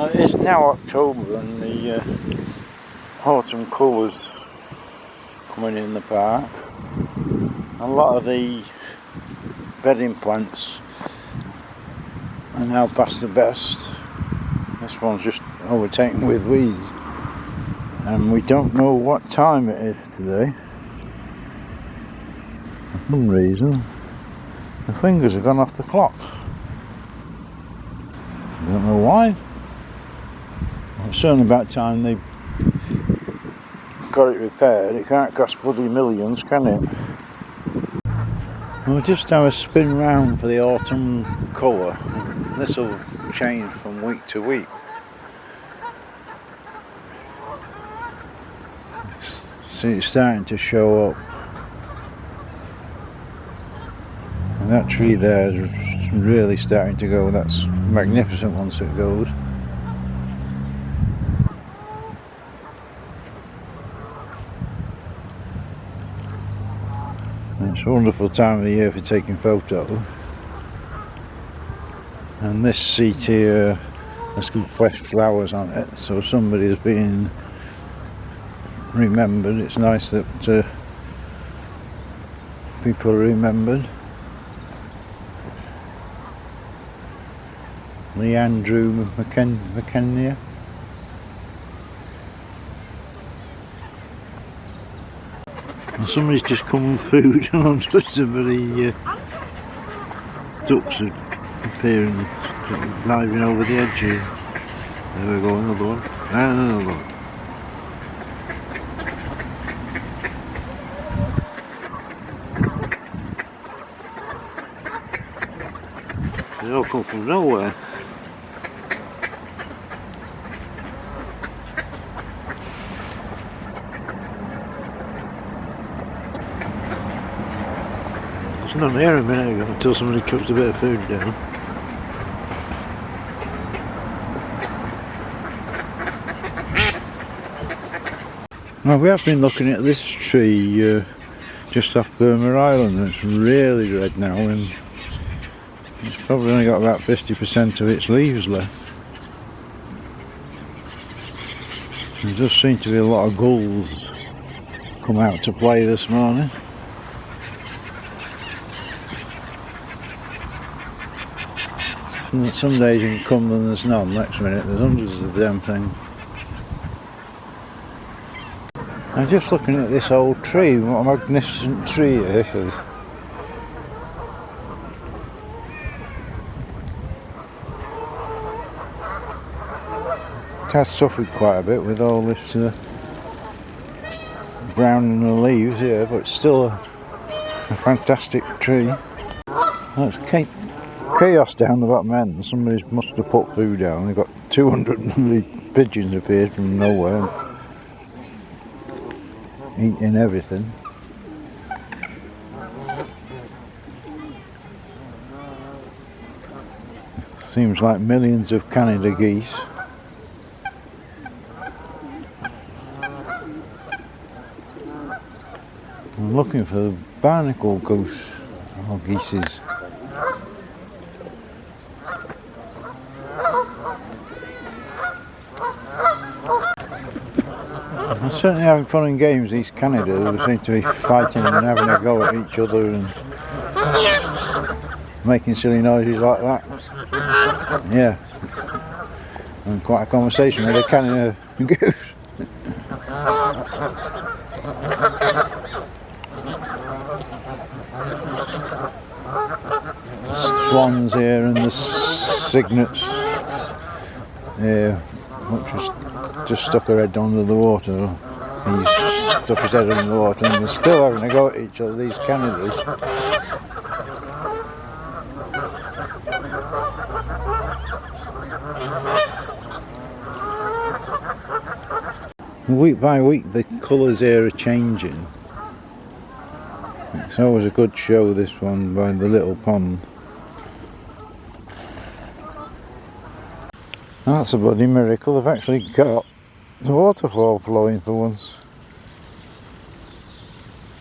It's now October and the autumn colours coming in the park. A lot of the bedding plants are now past the best. This one's just overtaken with weeds, and we don't know what time it is today. For some reason the fingers have gone off the clock. I don't know why. It's certainly about time they got it repaired. It can't cost bloody millions, can it? We'll just have a spin round for the autumn colour. This will change from week to week. See, it's starting to show up. And that tree there is really starting to go. That's magnificent once it goes. It's a wonderful time of the year for taking photos. And this seat here has got fresh flowers on it, so somebody's been remembered. It's nice that people are remembered. Leandrew McKenna. And somebody's just come with food onto somebody. Ducks are appearing, diving over the edge here. There we go, another one, and another one. They all come from nowhere. There's none here a minute ago until somebody chucked a bit of food down. Now we have been looking at this tree just off Burma Island. It's really red now and it's probably only got about 50% of its leaves left. There does seem to be a lot of gulls come out to play this morning. Some days you can come and there's none, next minute there's hundreds of the damn thing. I'm just looking at this old tree, what a magnificent tree it is. It has suffered quite a bit with all this brown in the leaves here, but it's still a fantastic tree. That's chaos down the bottom end. Somebody must have put food down. They've got 200 pigeons appeared from nowhere, eating everything. Seems like millions of Canada geese. I'm looking for barnacle goose or geeses. They're certainly having fun and games, these Canada. They seem to be fighting and having a go at each other and making silly noises like that. Yeah, and quite a conversation with a Canada goose. Swans here and the cygnets. Yeah, which just stuck her head under the water. He's stuck his head under the water and they're still having a go at each other, these Canadas. Week by week the colours here are changing. It's always a good show, this one by the little pond. That's a bloody miracle, they've actually got the waterfall flowing for once.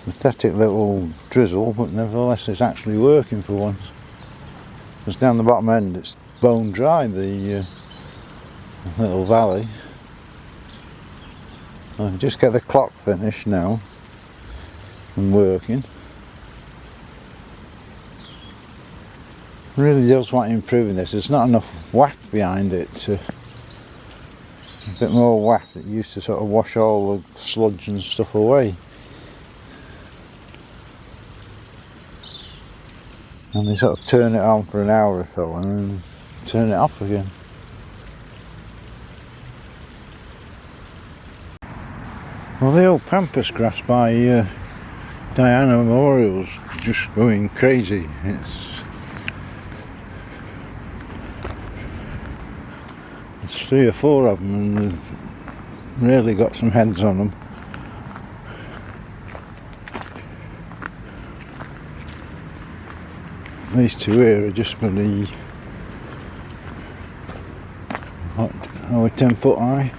Pathetic little drizzle, but nevertheless it's actually working for once. Because down the bottom end it's bone dry, the little valley. I'll just get the clock finished now and working. Really does want improving this. There's not enough waft behind it. A bit more waft that used to sort of wash all the sludge and stuff away. And they sort of turn it on for an hour or so and then turn it off again. Well, the old pampas grass by Diana Memorial's just going crazy. There's 3 or 4 of them and they've really got some heads on them. These 2 here are just bloody over 10 foot high.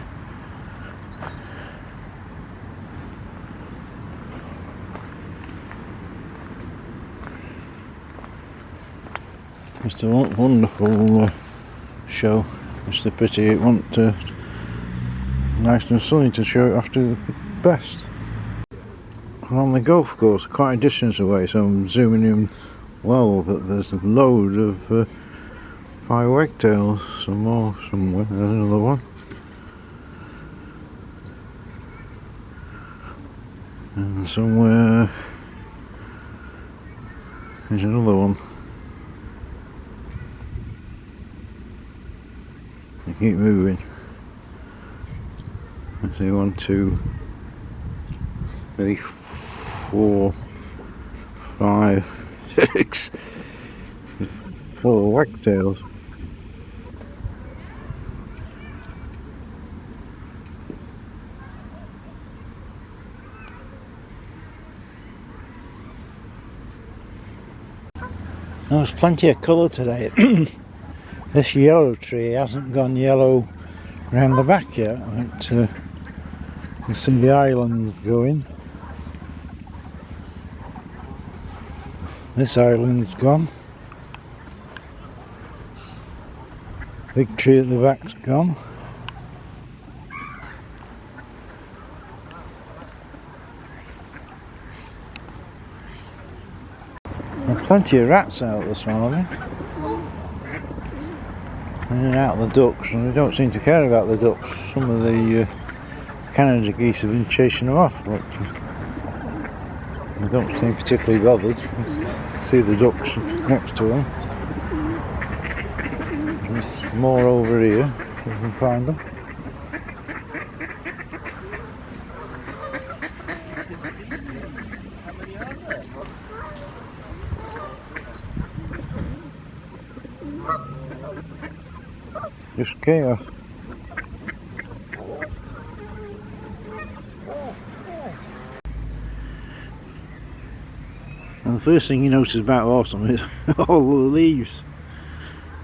It's a wonderful show. It's a pity it wasn't nice and sunny to show it after the best. We're on the golf course, quite a distance away, so I'm zooming in well, but there's a load of pie wagtails. Some more somewhere. There's another one. And somewhere there's another one. I keep moving. Let's see, 1, 2, 3, 4, 5, 6, 4 wagtails. There's plenty of colour today. This yellow tree hasn't gone yellow around the back yet, but you can see the islands going. This island's gone. Big tree at the back's gone. There's plenty of rats out this morning. In and out of the ducks, and they don't seem to care about the ducks. Some of the Canada geese have been chasing them off, but they don't seem particularly bothered. See the ducks next to them. There's more over here, if we can find them. Just chaos. And the first thing you notice about autumn is all the leaves.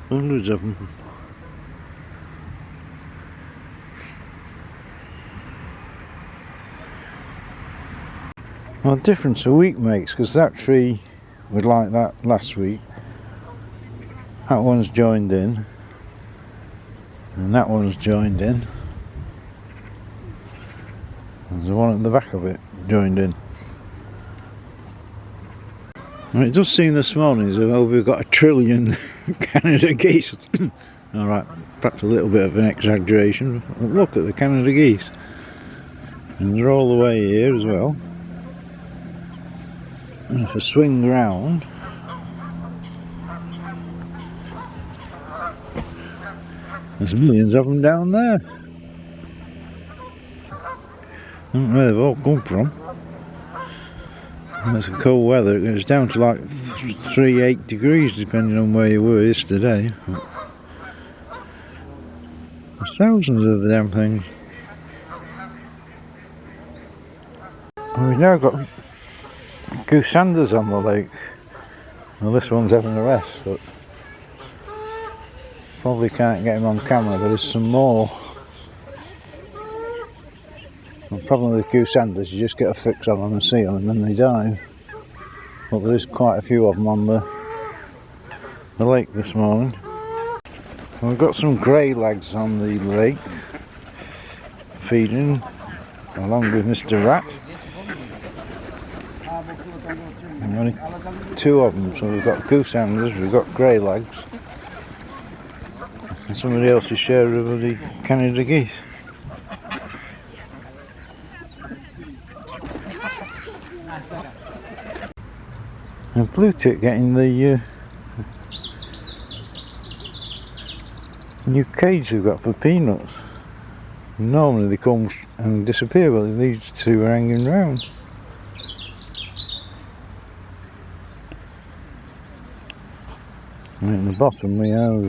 Hundreds of them. Well, the difference a week makes, because that tree was like that last week. That one's joined in. And that one's joined in. There's the one at the back of it joined in. And it does seem this morning as though we've got 1 trillion Canada geese. Alright, perhaps a little bit of an exaggeration, but look at the Canada geese. And they're all the way here as well. And if I swing round, there's millions of them down there. I don't know where they've all come from. And it's cold weather. It was down to like 8 degrees depending on where you were yesterday. There's thousands of the damn things. And we've now got goosanders on the lake. Well, this one's having a rest, but probably can't get him on camera. There is some more. The problem with goosanders, you just get a fix on them and see them and then they die. But there is quite a few of them on the lake this morning. We've got some grey lags on the lake feeding along with Mr. Rat. And only two of them, so we've got gooseanders, we've got grey lags, and somebody else's share of the Canada geese. And blue tit getting the new cage they've got for peanuts. Normally they come and disappear, but these two are hanging around. And at the bottom we have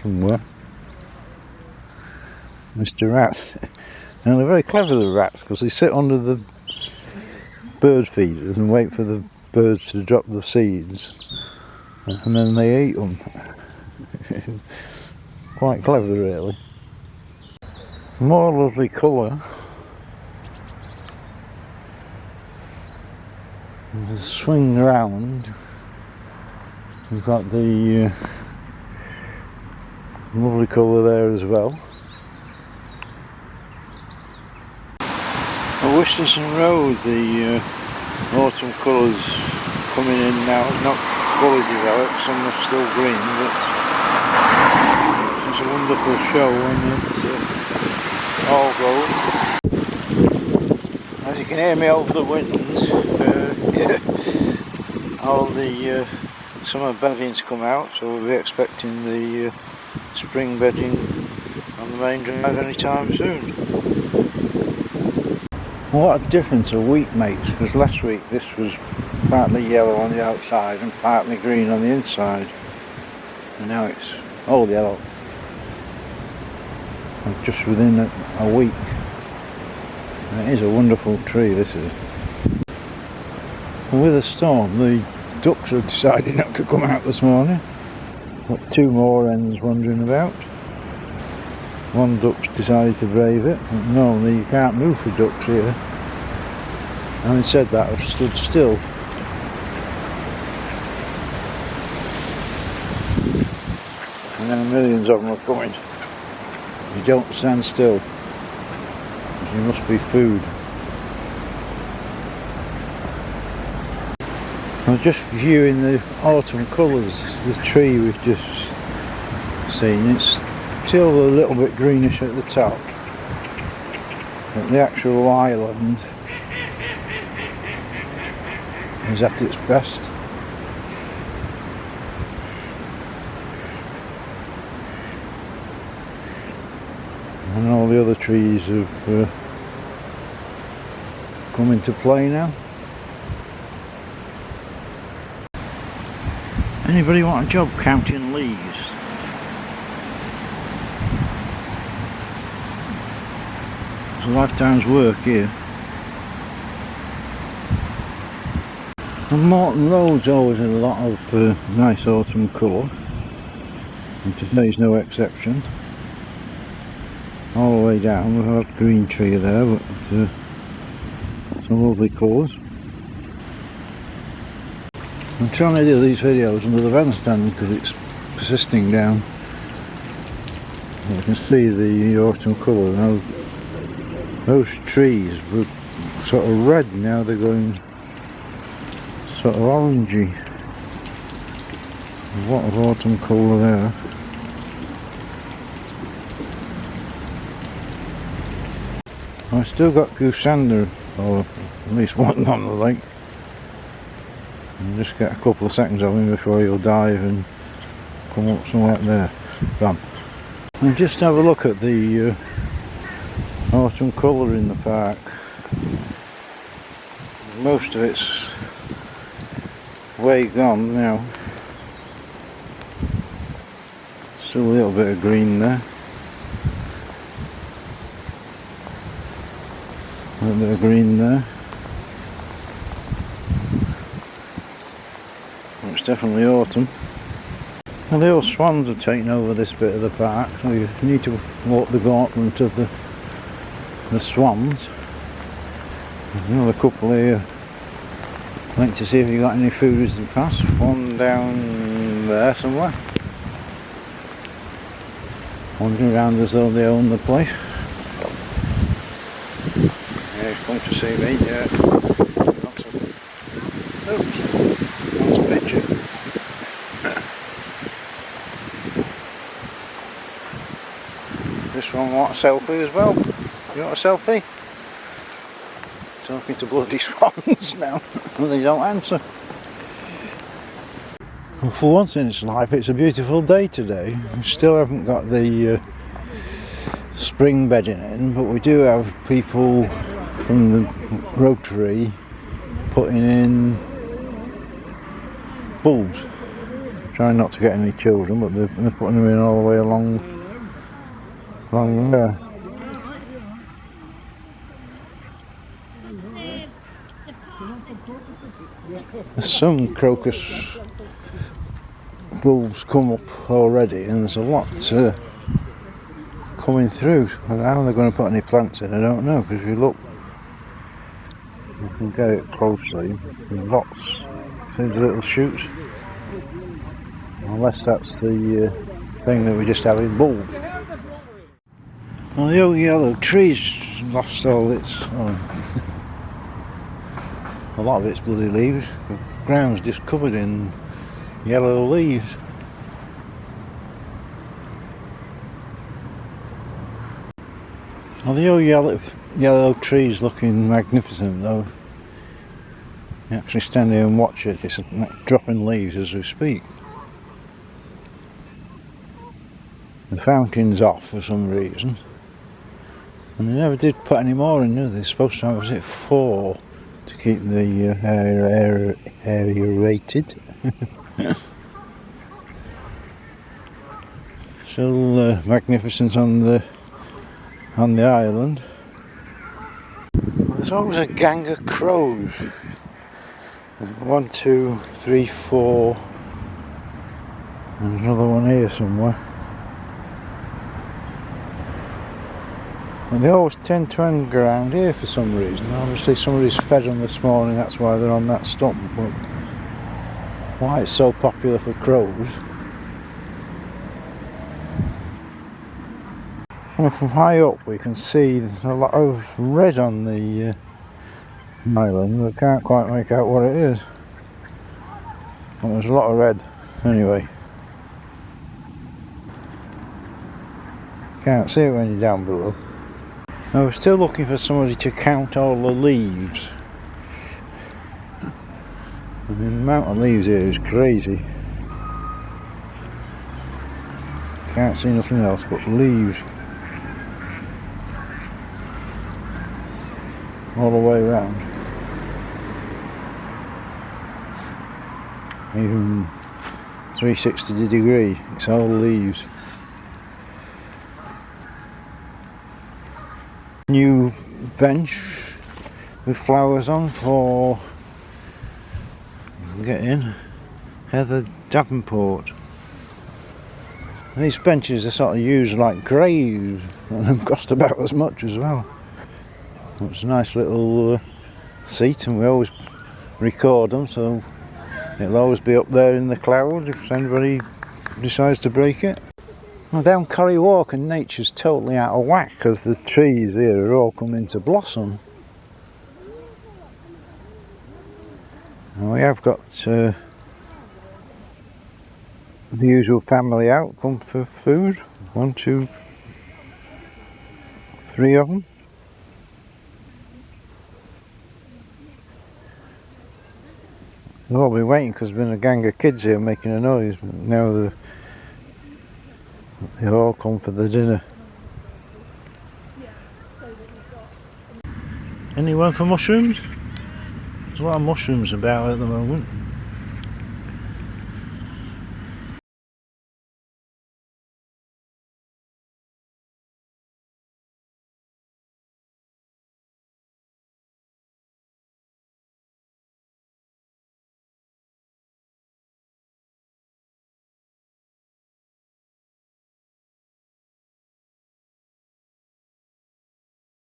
somewhere Mr. Rat. And they're very clever, the rats, because they sit under the bird feeders and wait for the birds to drop the seeds, and then they eat them. Quite clever, really. More lovely colour. Swing round. We've got the lovely colour there as well. At Wisterson Road, the autumn colours coming in now, not fully developed, some are still green, but it's a wonderful show when it all goes. As you can hear me over the winds, all the summer bedding's come out, so we'll be expecting the spring bedding on the main drive any time soon. What a difference a week makes, because last week this was partly yellow on the outside and partly green on the inside, and now it's all yellow, and just within a week. And it is a wonderful tree, this is. And with a storm, the ducks have decided not to come out this morning. Got two more hens wandering about. One duck's decided to brave it. Normally you can't move for ducks here. Having said that, I've stood still. And then millions of them are coming. You don't stand still. There must be food. I was just viewing the autumn colours. The tree we've just seen, it's still a little bit greenish at the top, but the actual island is at its best. And all the other trees have come into play now. Anybody want a job counting leaves? It's a lifetime's work here. And Morton Road's always had a lot of nice autumn colour, and today's no exception. All the way down we've got a green tree there, but some lovely colours. I'm trying to do these videos under the bandstand because it's persisting down. You can see the autumn colour now. Those trees were sort of red, now they're going sort of orangey. A lot of autumn colour there. I've still got goosander, or at least one on the lake. And just get a couple of seconds of him before he'll dive and come up somewhere there. Gone. And just have a look at the autumn colour in the park. Most of it's way gone now. Still a little bit of green there. A little bit of green there. It's definitely autumn. Well, the old swans have taken over this bit of the park, so you need to walk the gauntlet of the swans. There's another couple here. I'd like to see if you got any food as they pass. One down there somewhere. wandering around as though they own the place. Yeah, he's come to see me, yeah. Oops, that's a picture. This one wants a selfie as well. You want a selfie? Talking to bloody swans now. Well, they don't answer. Well, for once in its life, it's a beautiful day today. We still haven't got the spring bedding in, but we do have people from the Rotary putting in bulbs. Trying not to get any children, but they're putting them in all the way along there. There's some crocus bulbs come up already, and there's a lot coming through. But how they're going to put any plants in, I don't know, because if you look, you can get it closely, there's lots, see the little shoots, unless that's the thing that we just have in bulbs. Well, the old yellow tree's lost all its, a lot of its bloody leaves. The ground's just covered in yellow leaves. Well, the old yellow tree's looking magnificent though. You actually stand here and watch it, it's dropping leaves as we speak. The fountain's off for some reason. And they never did put any more in, did they? They're supposed to have, was it 4? To keep the air aerated. Still magnificent on the island. There's always a gang of crows. There's 1, 2, 3, 4. There's another one here somewhere. And they always tend to hang around here for some reason. Obviously somebody's fed them this morning, that's why they're on that stump. But why it's so popular for crows. And from high up we can see there's a lot of red on the island. We can't quite make out what it is. Well, there's a lot of red anyway. Can't see it when you're down below. I was still looking for somebody to count all the leaves. I mean, the amount of leaves here is crazy. Can't see nothing else but leaves. All the way around. Even 360 degree, it's all leaves. New bench with flowers on for, get in, Heather Davenport. And these benches are sort of used like graves and they cost about as much as well. It's a nice little seat, and we always record them, so it'll always be up there in the cloud if anybody decides to break it. Well, down Corrie Walk and nature's totally out of whack because the trees here are all coming to blossom. And we have got the usual family out, come for food. 1, 2, 3 of them. They'll all be waiting because there's been a gang of kids here making a noise. Now they all come for the dinner. Anyone for mushrooms? There's a lot of mushrooms about at the moment.